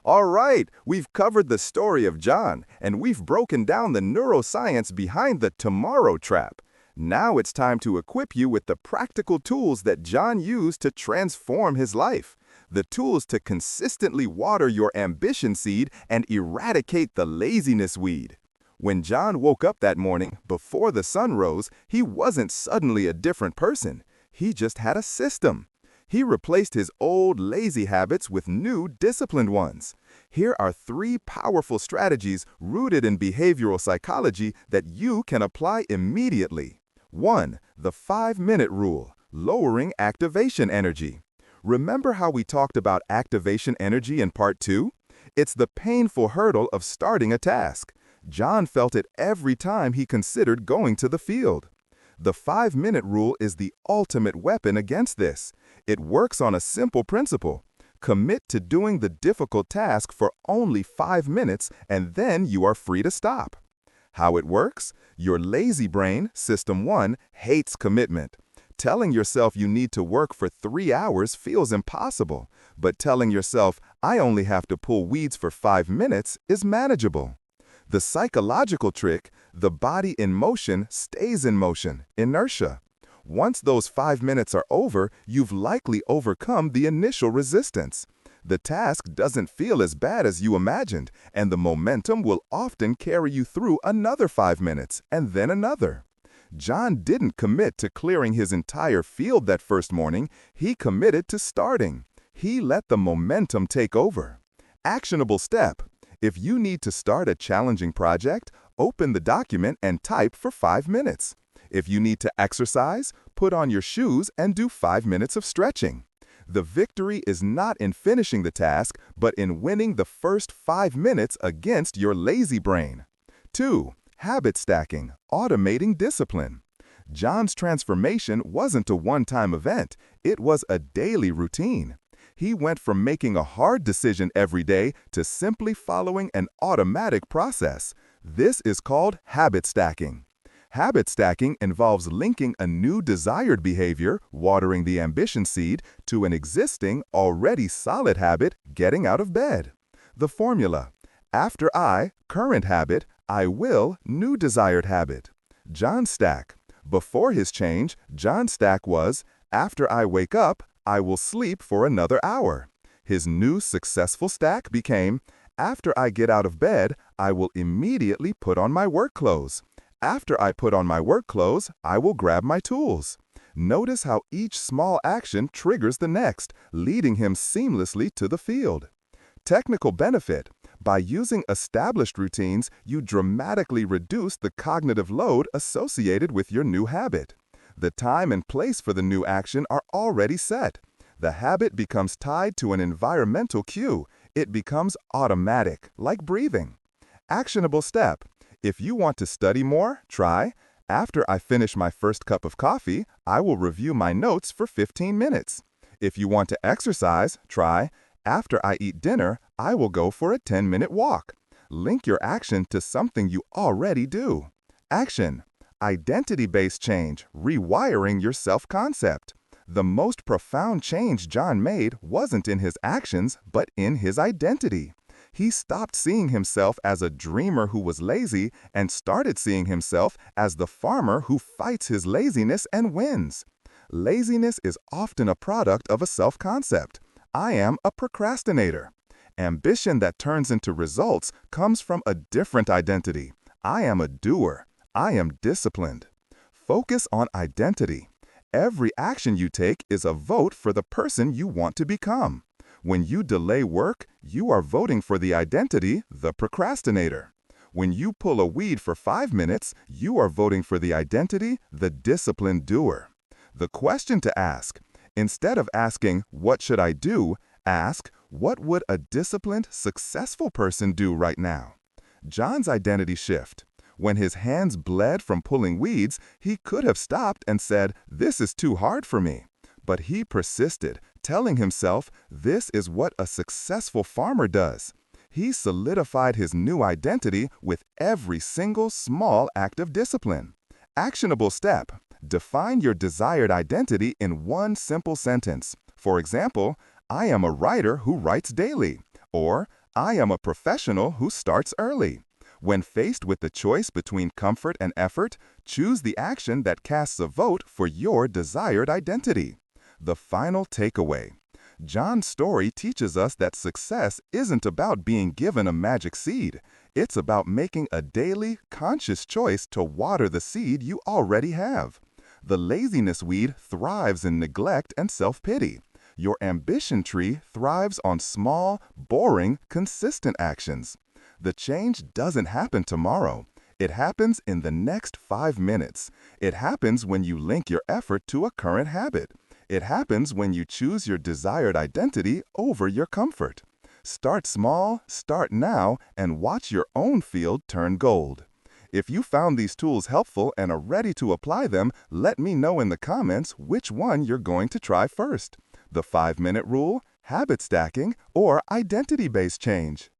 All right, we've covered the story of John, and we've broken down the neuroscience behind the tomorrow trap. Now it's time to equip you with the practical tools that John used to transform his life. The tools to consistently water your ambition seed and eradicate the laziness weed. When John woke up that morning, before the sun rose, he wasn't suddenly a different person. He just had a system. He replaced his old lazy habits with new disciplined ones. Here are 3 powerful strategies rooted in behavioral psychology that you can apply immediately. 1. The 5-minute rule, lowering activation energy. Remember how we talked about activation energy in Part 2? It's the painful hurdle of starting a task. John felt it every time he considered going to the field. The 5-minute rule is the ultimate weapon against this. It works on a simple principle. Commit to doing the difficult task for only 5 minutes, and then you are free to stop. How it works? Your lazy brain, System 1, hates commitment. Telling yourself you need to work for 3 hours feels impossible, but telling yourself, I only have to pull weeds for 5 minutes, is manageable. The psychological trick, the body in motion stays in motion, inertia. Once those 5 minutes are over, you've likely overcome the initial resistance. The task doesn't feel as bad as you imagined, and the momentum will often carry you through another 5 minutes, and then another. John didn't commit to clearing his entire field that first morning. He committed to starting. He let the momentum take over. Actionable step. If you need to start a challenging project, open the document and type for 5 minutes. If you need to exercise, put on your shoes and do 5 minutes of stretching. The victory is not in finishing the task, but in winning the first 5 minutes against your lazy brain. 2. Habit stacking, automating discipline. John's transformation wasn't a one-time event, it was a daily routine. He went from making a hard decision every day to simply following an automatic process. This is called habit stacking. Habit stacking involves linking a new desired behavior, watering the ambition seed, to an existing, already solid habit, getting out of bed. The formula: after I, current habit, I will, new desired habit. John's stack. Before his change, John's stack was, after I wake up, I will sleep for another hour. His new successful stack became, after I get out of bed, I will immediately put on my work clothes. After I put on my work clothes, I will grab my tools. Notice how each small action triggers the next, leading him seamlessly to the field. Technical benefit. By using established routines, you dramatically reduce the cognitive load associated with your new habit. The time and place for the new action are already set. The habit becomes tied to an environmental cue. It becomes automatic, like breathing. Actionable step. If you want to study more, try, after I finish my first cup of coffee, I will review my notes for 15 minutes. If you want to exercise, try, after I eat dinner, I will go for a 10-minute walk. Link your action to something you already do. Action. Identity-based change, rewiring your self-concept. The most profound change John made wasn't in his actions, but in his identity. He stopped seeing himself as a dreamer who was lazy and started seeing himself as the farmer who fights his laziness and wins. Laziness is often a product of a self-concept. I am a procrastinator. Ambition that turns into results comes from a different identity. I am a doer. I am disciplined. Focus on identity. Every action you take is a vote for the person you want to become. When you delay work, you are voting for the identity, the procrastinator. When you pull a weed for 5 minutes, you are voting for the identity, the disciplined doer. The question to ask: instead of asking, what should I do? Ask, what would a disciplined, successful person do right now? John's identity shift. When his hands bled from pulling weeds, he could have stopped and said, this is too hard for me. But he persisted, telling himself, this is what a successful farmer does. He solidified his new identity with every single small act of discipline. Actionable step. Define your desired identity in one simple sentence. For example, I am a writer who writes daily. Or, I am a professional who starts early. When faced with the choice between comfort and effort, choose the action that casts a vote for your desired identity. The final takeaway. John's story teaches us that success isn't about being given a magic seed. It's about making a daily, conscious choice to water the seed you already have. The laziness weed thrives in neglect and self-pity. Your ambition tree thrives on small, boring, consistent actions. The change doesn't happen tomorrow. It happens in the next 5 minutes. It happens when you link your effort to a current habit. It happens when you choose your desired identity over your comfort. Start small, start now, and watch your own field turn gold. If you found these tools helpful and are ready to apply them, let me know in the comments which one you're going to try first. The 5-minute rule, habit stacking, or identity-based change.